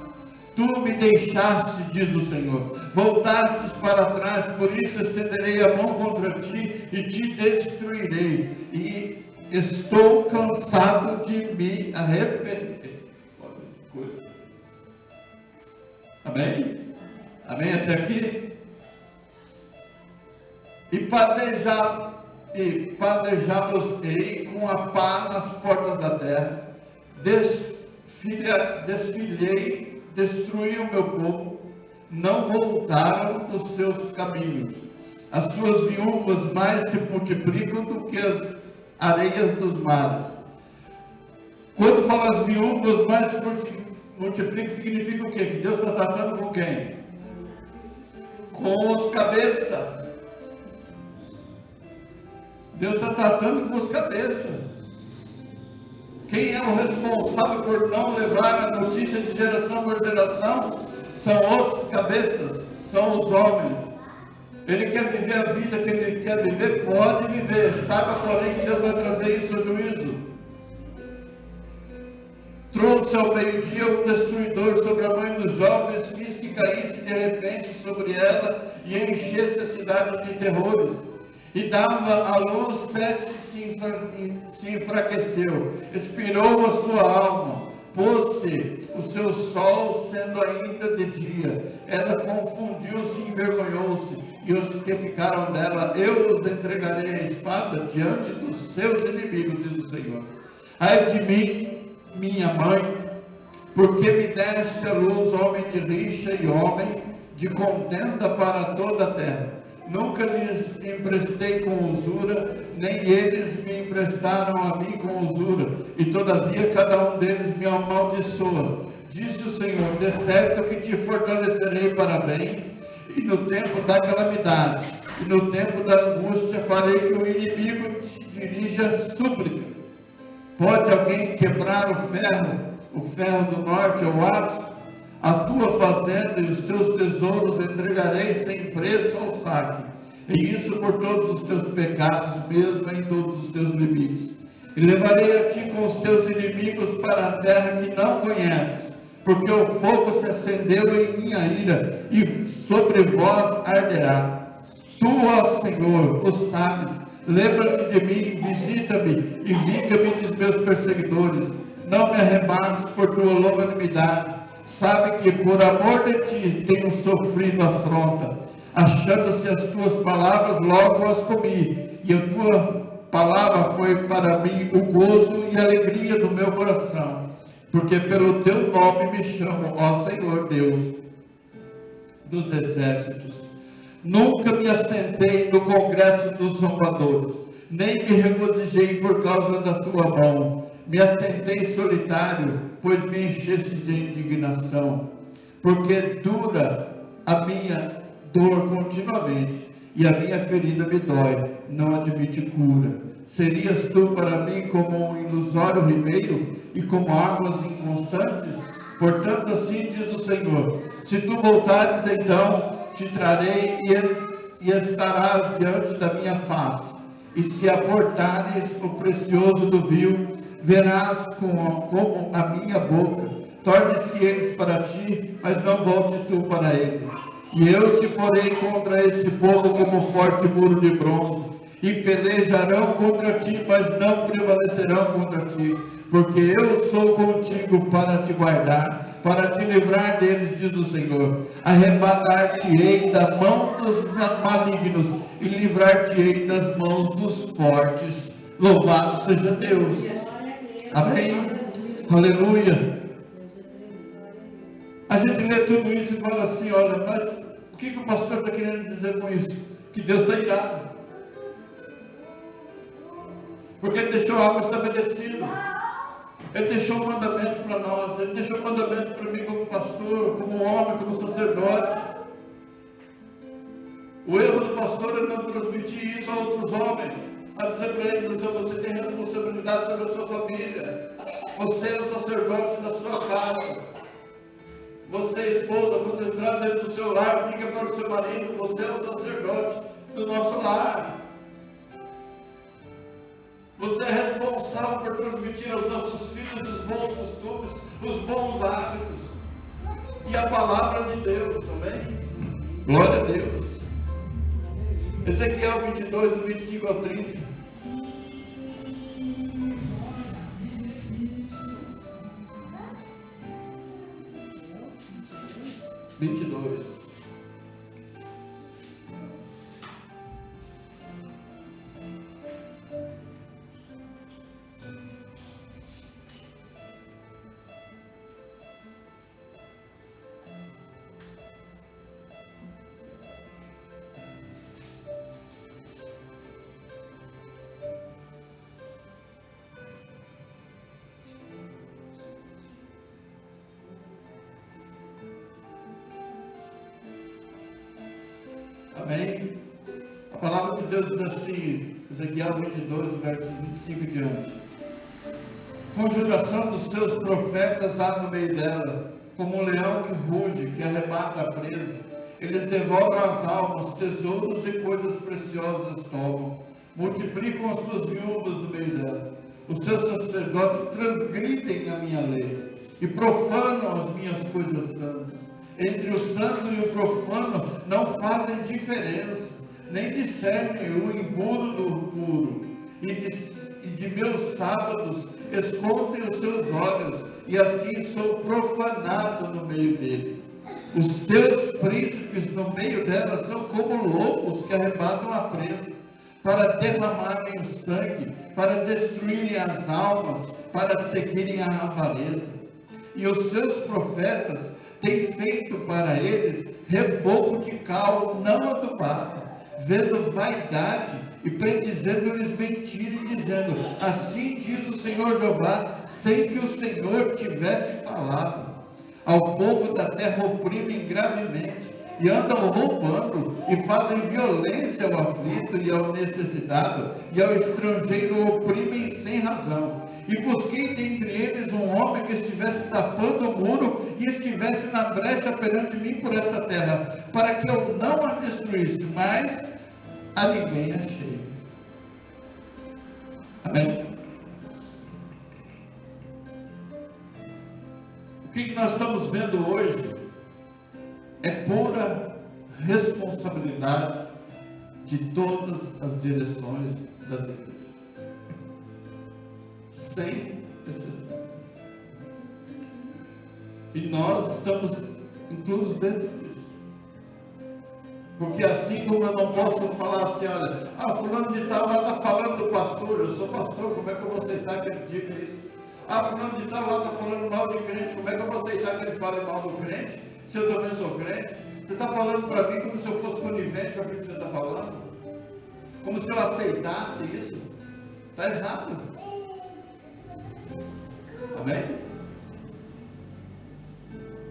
Tu me deixaste, diz o Senhor, voltastes para trás, por isso estenderei a mão contra ti e te destruirei. E estou cansado de me arrepender. Olha que coisa. Amém? Amém até aqui? E padejá-los-ei com a pá nas portas da terra. Desfilhei, destruí o meu povo, não voltaram dos seus caminhos. As suas viúvas mais se multiplicam do que as areias dos mares. Quando fala as viúvas mais se multiplicam, significa o quê? Que Deus está tratando com quem? Com os cabeças. Deus está tratando com os cabeças. Quem é o responsável por não levar a notícia de geração por geração? São os cabeças, são os homens. Ele quer viver a vida que ele quer viver, pode viver. Saiba, porém, que Deus vai trazer isso ao juízo. Trouxe ao meio-dia um destruidor sobre a mãe dos jovens, fiz que caísse de repente sobre ela e enchesse a cidade de terrores. E dava à luz, 7 se enfraqueceu, expirou a sua alma, pôs-se o seu sol sendo ainda de dia. Ela confundiu-se e envergonhou-se, e os que ficaram dela, eu os entregarei à espada diante dos seus inimigos, diz o Senhor. Ai de mim, minha mãe, porque me deste à luz homem de rixa e homem de contenda para toda a terra. Nunca lhes emprestei com usura, nem eles me emprestaram a mim com usura, e todavia cada um deles me amaldiçoa. Disse o Senhor: de certo que te fortalecerei para bem, e no tempo da calamidade, e no tempo da angústia farei que o inimigo te dirija súplicas. Pode alguém quebrar o ferro do norte ou aço? A tua fazenda e os teus tesouros entregarei sem preço ao saque, e isso por todos os teus pecados, mesmo em todos os teus limites. E levarei a ti com os teus inimigos para a terra que não conheces, porque o fogo se acendeu em minha ira, e sobre vós arderá. Tu, ó Senhor, o sabes. Lembra-te de mim, visita-me e vinga-me dos meus perseguidores. Não me arremates por tua longanimidade. Sabe que por amor de ti tenho sofrido afronta. Achando-se as tuas palavras, logo as comi, e a tua palavra foi para mim o gozo e a alegria do meu coração, porque pelo teu nome me chamo, ó Senhor Deus dos exércitos. Nunca me assentei no congresso dos zombadores, nem me regozijei por causa da tua mão. Me assentei solitário, pois me encheste de indignação, porque dura a minha dor continuamente, e a minha ferida me dói, não admite cura. Serias tu para mim como um ilusório ribeiro, e como águas inconstantes? Portanto, assim diz o Senhor: se tu voltares, então te trarei e estarás diante da minha face. E se aportares o precioso do vil, verás como a minha boca. Torne-se eles para ti, mas não volte tu para eles. E eu te porei contra este povo como forte muro de bronze, e pelejarão contra ti, mas não prevalecerão contra ti, porque eu sou contigo para te guardar, para te livrar deles, diz o Senhor. Arrebatar-te-ei da mão dos malignos, e livrar-te-ei das mãos dos fortes. Louvado seja Deus. Amém? Aleluia. A gente lê tudo isso e fala assim: olha, mas o que o pastor está querendo dizer com isso? Que Deus está irado, porque Ele deixou algo estabelecido. Ele deixou um mandamento para nós. Ele deixou um mandamento para mim como pastor, como homem, como sacerdote. O erro do pastor é não transmitir isso a outros homens, a dizer para eles assim: você tem responsabilidade sobre a sua família, você é o sacerdote da sua casa. Você, esposa, quando entrar dentro do seu lar, diga para o seu marido: você é o sacerdote do nosso lar. Você é responsável por transmitir aos nossos filhos os bons costumes, os bons hábitos e a palavra de Deus. Amém? Glória a Deus. Ezequiel 22, do 25 ao 30. Amém? A palavra de Deus diz assim, Ezequiel 22, versos 25 e diante: conjuração dos seus profetas há no meio dela, como um leão que ruge, que arrebata a presa. Eles devoram as almas, tesouros e coisas preciosas tomam, multiplicam as suas viúvas no meio dela. Os seus sacerdotes transgridem a minha lei e profanam as minhas coisas santas. Entre o santo e o profano não fazem diferença, nem discernem o impuro do puro. E de meus sábados escondem os seus olhos, e assim sou profanado no meio deles. Os seus príncipes no meio delas são como lobos que arrebatam a presa, para derramarem o sangue, para destruírem as almas, para seguirem a avareza. E os seus profetas têm feito para eles reboco de cal não adubado, vendo vaidade e predizendo-lhes mentira e dizendo: assim diz o Senhor Jeová, sem que o Senhor tivesse falado. Ao povo da terra oprimem gravemente, e andam roubando, e fazem violência ao aflito e ao necessitado, e ao estrangeiro oprimem sem razão. E busquei dentre eles um homem que estivesse tapando o muro, e estivesse na brecha perante mim por essa terra, para que eu não a destruísse, mas a ninguém achei. Amém? O que nós estamos vendo hoje é pura responsabilidade de todas as direções das igrejas, sem exceção. E nós estamos inclusos dentro disso. Porque assim como eu não posso falar assim, olha, fulano de tal lá está falando do pastor, eu sou pastor, como é que eu vou aceitar que ele diga isso? Fulano de tal lá está falando mal do crente, como é que eu vou aceitar que ele fale mal do crente, se eu também sou crente? Você está falando para mim como se eu fosse conivente com aquilo que você está falando? Como se eu aceitasse isso? Está errado. Amém?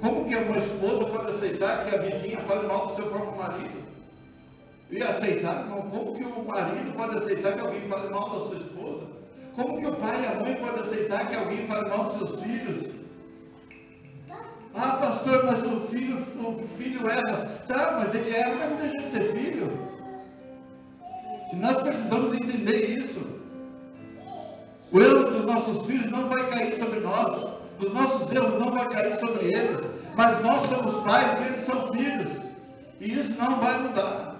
Como que uma esposa pode aceitar que a vizinha fale mal do seu próprio marido? E aceitar? Como que o marido pode aceitar que alguém fale mal da sua esposa? Como que o pai e a mãe podem aceitar que alguém fale mal dos seus filhos? Pastor, mas o filho erra. Tá, mas ele erra, mas não deixa de ser filho. E nós precisamos entender isso. O erro dos nossos filhos não vai cair sobre nós. Os nossos erros não vão cair sobre eles. Mas nós somos pais e eles são filhos. E isso não vai mudar.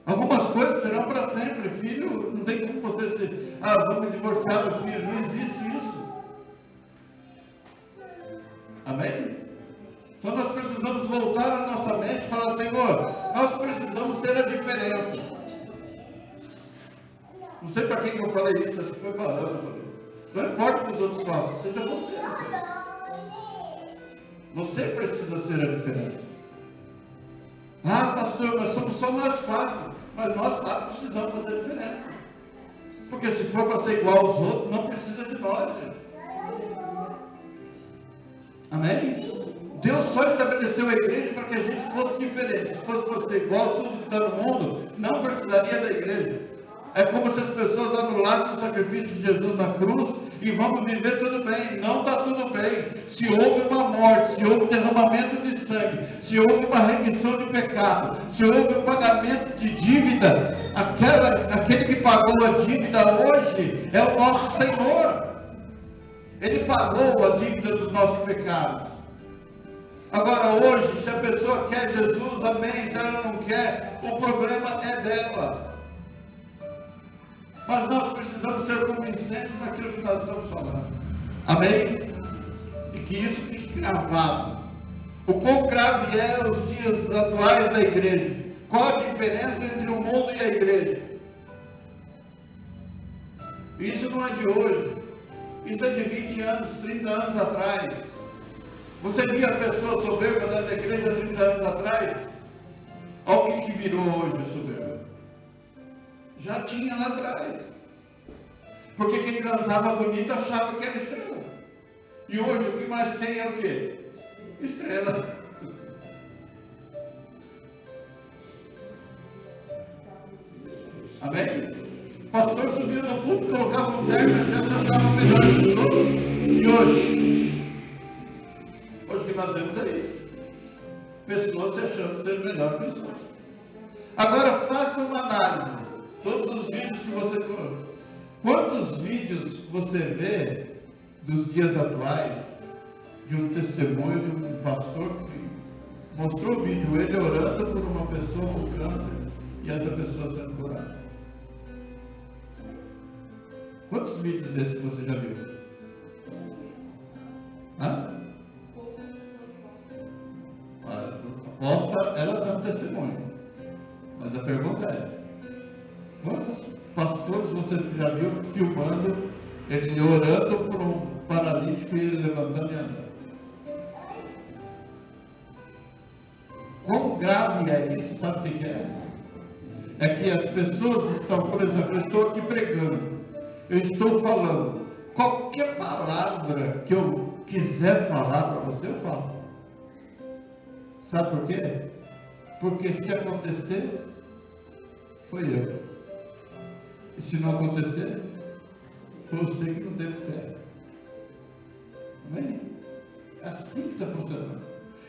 Algumas coisas serão para sempre. Filho, não tem como você se... vamos divorciar do filho. Não existe isso. Amém? Então nós precisamos voltar à nossa mente e falar: Senhor, nós precisamos ser a diferença. Não sei para quem que eu falei isso, acho que foi para Ana. Não importa o que os outros façam, seja você. Você precisa ser a diferença. Pastor, mas somos só nós 4. Mas nós 4 precisamos fazer a diferença. Porque se for para ser igual aos outros, não precisa de nós, gente. Amém? Deus só estabeleceu a igreja para que a gente fosse diferente. Se fosse para ser igual a tudo que está no mundo, não precisaria da igreja. É como se as pessoas anulassem o sacrifício de Jesus na cruz e vamos viver tudo bem. Não está tudo bem. Se houve uma morte, se houve um derramamento de sangue, se houve uma remissão de pecado, se houve um pagamento de dívida, aquele que pagou a dívida hoje é o nosso Senhor. Ele pagou a dívida dos nossos pecados. Agora hoje, se a pessoa quer Jesus, amém. Se ela não quer, o problema é dela. Mas nós precisamos ser convincentes naquilo que nós estamos falando. Amém? E que isso fique gravado. O quão grave é os dias atuais da igreja? Qual a diferença entre o mundo e a igreja? Isso não é de hoje. Isso é de 20 anos, 30 anos atrás. Você via a pessoa soberba dentro da igreja 30 anos atrás? Olha o que virou hoje a soberba. Já tinha lá atrás. Porque quem cantava bonito achava que era estrela. E hoje o que mais tem é o quê? Estrela. Amém? O pastor subiu no púlpito, colocava um terno e já se achava melhor que os outros. E hoje? Hoje o que nós vemos é isso. Pessoas se achando ser melhor que os outros. Agora faça uma análise. Todos os vídeos que você colocou. Quantos vídeos você vê dos dias atuais de um testemunho de um pastor que mostrou o vídeo, ele orando por uma pessoa com câncer e essa pessoa sendo curada? Quantos vídeos desses você já viu? Hã? Aposta, ela dá um testemunho. Mas a pergunta é: quantos pastores você já viu filmando ele orando por um paralítico e ele levantando e andando? Quão grave é isso? Sabe o que é? É que as pessoas estão, por exemplo, eu estou aqui pregando, eu estou falando, qualquer palavra que eu quiser falar para você, eu falo. Sabe por quê? Porque se acontecer, foi eu. E se não acontecer, foi você que não teve fé. Amém? É assim que está funcionando.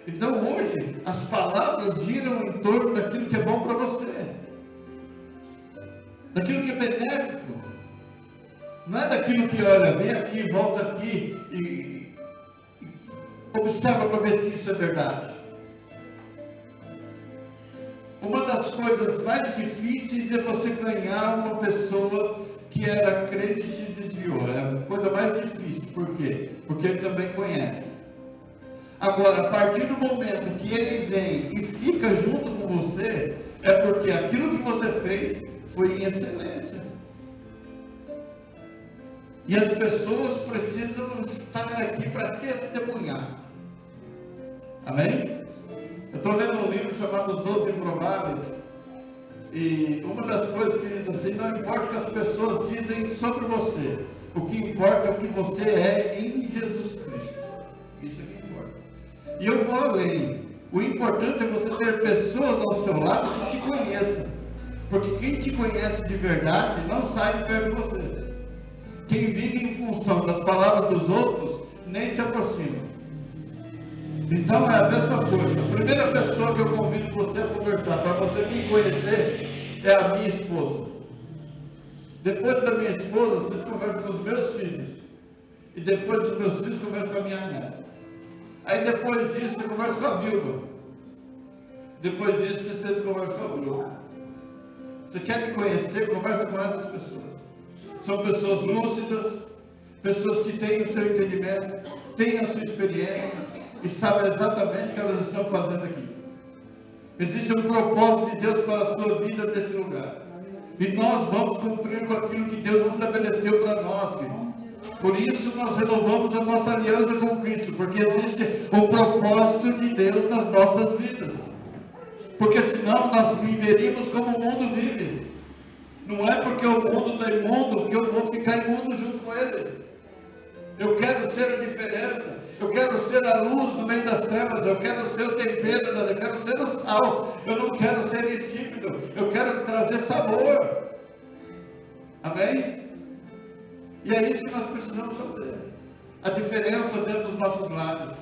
Então hoje, as palavras giram em torno daquilo que é bom para você. Daquilo que é benéfico. Não é daquilo que, olha, vem aqui, volta aqui e observa para ver se isso é verdade. Uma das coisas mais difíceis é você ganhar uma pessoa que era crente e se desviou. É a coisa mais difícil. Por quê? Porque ele também conhece. Agora, a partir do momento que ele vem e fica junto com você, é porque aquilo que você fez foi em excelência. E as pessoas precisam estar aqui para testemunhar. Amém? Eu estou lendo um livro chamado Os 12 Improváveis. E uma das coisas que diz assim: não importa o que as pessoas dizem sobre você, o que importa é o que você é em Jesus Cristo. Isso é que importa. E eu vou além. O importante é você ter pessoas ao seu lado que te conheçam. Porque quem te conhece de verdade não sai de perto de você. Quem vive em função das palavras dos outros nem se aproxima. Então é a mesma coisa. A primeira pessoa que eu convido você a conversar, para você me conhecer, é a minha esposa. Depois da minha esposa, vocês conversam com os meus filhos. E depois dos meus filhos, conversam com a minha neta. Aí depois disso, você conversa com a Vilma. Depois disso, você conversa com a Bruna. Você quer me conhecer, conversa com essas pessoas. São pessoas lúcidas, pessoas que têm o seu entendimento, têm a sua experiência e sabem exatamente o que elas estão fazendo aqui. Existe um propósito de Deus para a sua vida nesse lugar. E nós vamos cumprir com aquilo que Deus estabeleceu para nós, querido. Por isso nós renovamos a nossa aliança com Cristo, porque existe um propósito de Deus nas nossas vidas. Porque senão nós viveríamos como o mundo vive. Não é porque o mundo está imundo que eu vou ficar imundo junto com ele. Eu quero ser a diferença. Eu quero ser a luz no meio das trevas. Eu quero ser o tempero, eu quero ser o sal. Eu não quero ser insípido. Eu quero trazer sabor. Amém? E é isso que nós precisamos fazer. A diferença dentro dos nossos lares.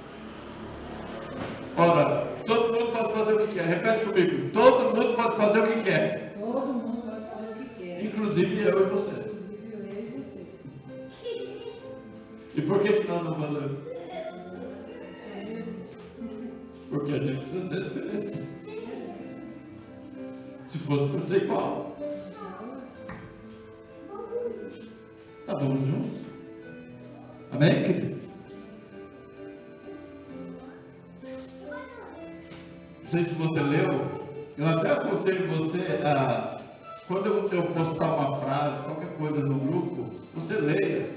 Ora, todo mundo pode fazer o que quer. Repete comigo. Todo mundo pode fazer o que quer. Todo mundo pode fazer o que quer. Inclusive eu e você. Inclusive eu e você. E por que nós não fazemos? Porque a gente precisa ter diferença. Se fosse para ser igual, estávamos juntos. Amém, querido? Não sei se você leu. Eu até aconselho você a, quando eu postar uma frase, qualquer coisa no grupo, você leia.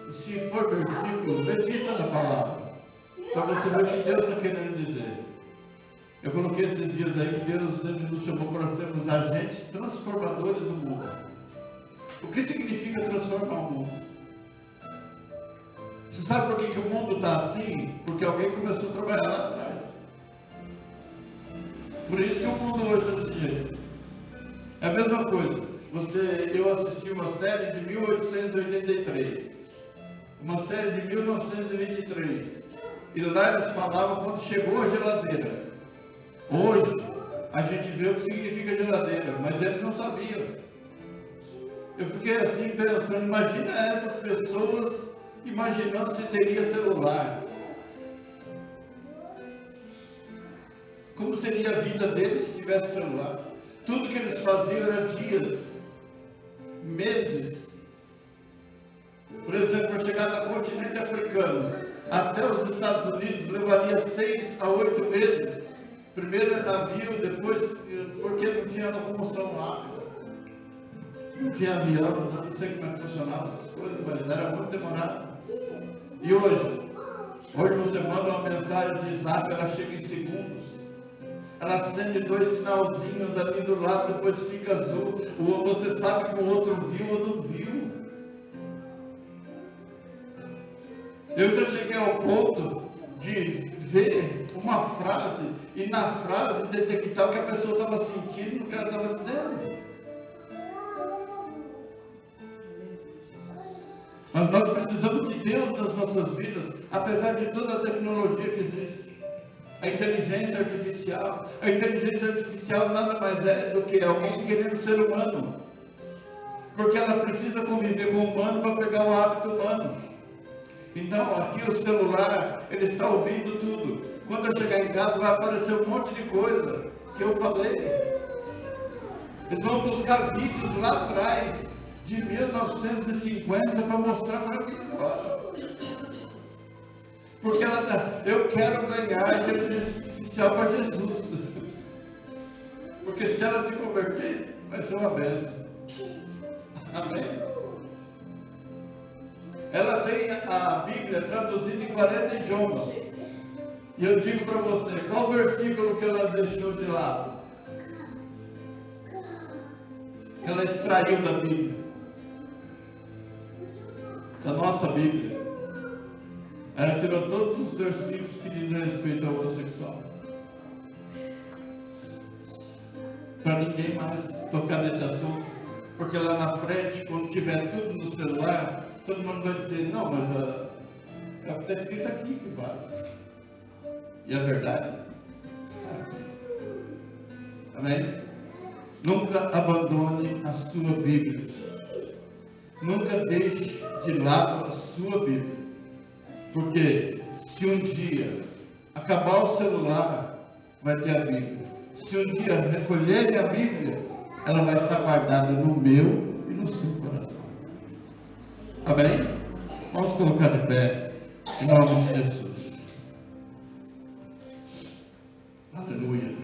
E se for versículo, medita na palavra. Para você ver o que Deus está querendo dizer. Eu coloquei esses dias aí que Deus nos chamou para sermos agentes transformadores do mundo. O que significa transformar o mundo? Você sabe por que o mundo está assim? Porque alguém começou a trabalhar lá atrás. Por isso que o mundo hoje está desse jeito. É a mesma coisa. Eu assisti uma série de 1883. Uma série de 1923. E lá eles falavam quando chegou a geladeira. Hoje, a gente vê o que significa geladeira, mas eles não sabiam. Eu fiquei assim pensando, imagina essas pessoas imaginando se teria celular. Como seria a vida deles se tivesse celular? Tudo que eles faziam era dias, meses. Por exemplo, para chegar no continente africano, até os Estados Unidos levaria 6 a 8 meses. Primeiro é navio, depois, porque não tinha locomoção rápida. Não tinha avião, não sei como é que funcionava essas coisas, mas era muito demorado. E hoje você manda uma mensagem de zap, ela chega em segundos. Ela acende 2 sinalzinhos ali do lado, depois fica azul. Ou você sabe que o outro viu ou não viu. Eu já cheguei ao ponto de ver uma frase e na frase detectar o que a pessoa estava sentindo e o que ela estava dizendo. Mas nós precisamos de Deus nas nossas vidas, apesar de toda a tecnologia que existe. A inteligência artificial. A inteligência artificial nada mais é do que alguém querendo ser humano. Porque ela precisa conviver com o humano para pegar o hábito humano. Então, aqui o celular, ele está ouvindo tudo. Quando eu chegar em casa, vai aparecer um monte de coisa que eu falei. Eles vão buscar vídeos lá atrás, de 1950, para mostrar para mim agora. Porque eu quero ganhar a inteligência artificial para Jesus. Porque se ela se converter, vai ser uma bênção. Amém? Ela tem a Bíblia traduzida em 40 idiomas. E eu digo para você, qual versículo que ela deixou de lado? Ela extraiu da Bíblia. Da nossa Bíblia. Ela tirou todos os versículos que dizem respeito ao homossexual. Para ninguém mais tocar nesse assunto. Porque lá na frente, quando tiver tudo no celular, todo mundo vai dizer, não, mas é o que está escrito aqui que vale. E é verdade. Amém? Nunca abandone a sua Bíblia. Nunca deixe de lado a sua Bíblia. Porque se um dia acabar o celular, vai ter a Bíblia. Se um dia recolherem a Bíblia, ela vai estar guardada no meu e no seu coração. Amém? Vamos colocar de pé, em nome de Jesus. Aleluia.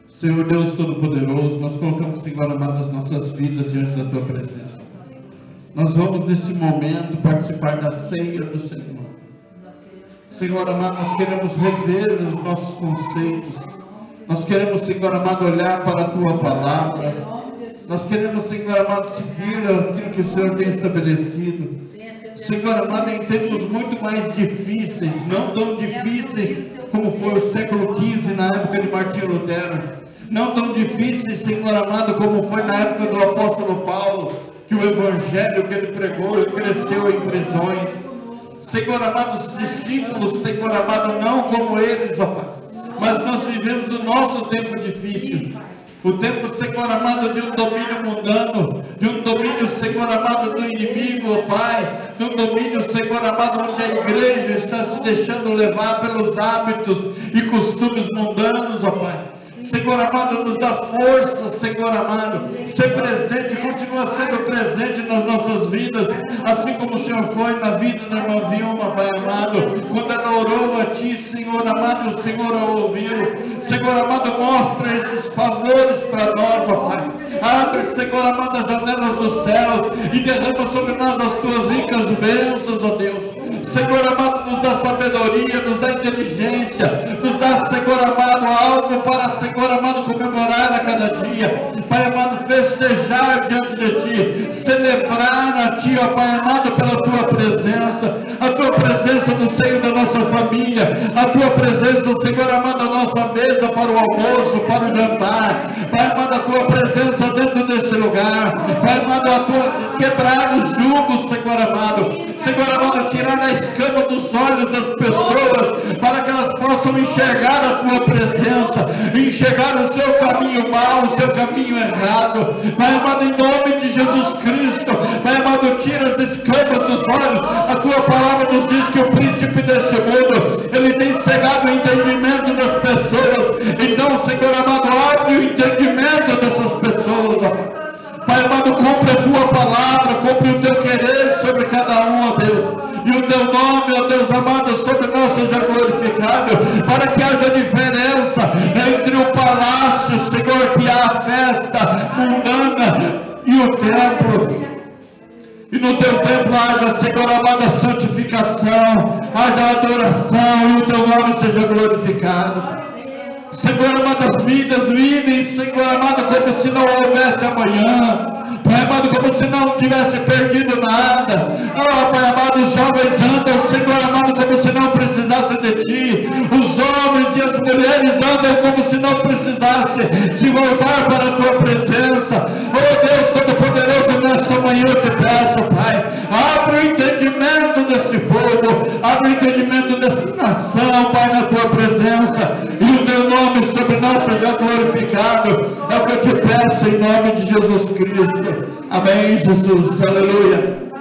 Senhor Deus Todo-Poderoso, nós colocamos, Senhor amado, as nossas vidas diante da Tua presença. Nós vamos nesse momento participar da ceia do Senhor. Senhor amado, nós queremos rever os nossos conceitos. Nós queremos, Senhor amado, olhar para a Tua palavra. Nós queremos, Senhor amado, seguir aquilo que o Senhor tem estabelecido. Senhor amado, em tempos muito mais difíceis, não tão difíceis como foi o século XV na época de Martinho Lutero. Não tão difíceis, Senhor amado, como foi na época do apóstolo Paulo, que o evangelho que ele pregou, ele cresceu em prisões. Senhor amado, os discípulos, Senhor amado, não como eles, ó Pai. Mas nós vivemos o nosso tempo difícil. O tempo, Senhor amado, de um domínio mundano, de um domínio, Senhor amado, do inimigo, ó Pai, de um domínio, Senhor amado, onde a igreja está se deixando levar pelos hábitos e costumes mundanos, ó Pai. Senhor amado, nos dá força, Senhor amado, ser presente, continua sendo presente nas nossas vidas, assim como o Senhor foi na vida da irmã Vilma, Pai amado, quando ela orou a Ti, Senhor amado, o Senhor a ouviu. Senhor amado, mostra esses favores para nós, ó Pai. Abre, Senhor amado, as janelas dos céus e derrama sobre nós as Tuas ricas bênçãos, ó Deus. Senhor amado, nos dá sabedoria, nos dá inteligência, nos dá, Senhor amado, algo para, Senhor amado, comemorar a cada dia. Pai amado, festejar diante de Ti, celebrar a Ti, ó Pai amado, pela Tua presença, a Tua presença no seio da nossa família, a Tua presença, Senhor amado, a nossa mesa para o almoço, para o jantar. Pai amado, a Tua presença dentro desse lugar. Pai amado, a Tua quebrar os jugos, Senhor amado. Senhor amado, tirar a escama dos olhos das pessoas, para que elas possam enxergar a Tua presença, enxergar o Seu caminho mau, o Seu caminho errado. Pai amado, em nome de Jesus Cristo, Pai amado, tira as escamas dos olhos. A Tua palavra nos diz que o príncipe deste mundo, ele tem cegado o entendimento das pessoas. Então, Senhor amado, abre o entendimento dessas pessoas. Pai amado, cumpre a Tua palavra, cumpre o Teu querer sobre cada um, ó Deus. E o Teu glorificado, para que haja diferença entre o palácio, Senhor, que há a festa mundana, e o templo. E no teu templo haja, Senhor amado, a santificação, haja adoração, e o teu nome seja glorificado. Senhor amado, as vidas vivem, Senhor amado, como se não houvesse amanhã. Pai amado, como se não tivesse perdido nada. Oh, Pai amado, os jovens andam, Senhor amado, como se não precisasse de Ti. Os homens e as mulheres andam como se não precisasse se voltar para a Tua presença. Oh Deus Todo-Poderoso, nesta manhã eu te peço, Pai, abre o entendimento desse povo, abre o entendimento dessa nação, Pai, na Tua presença, e o Teu nome sobre nós seja glorificado. É o que eu te peço em nome de Jesus Cristo. Amém, Jesus, aleluia.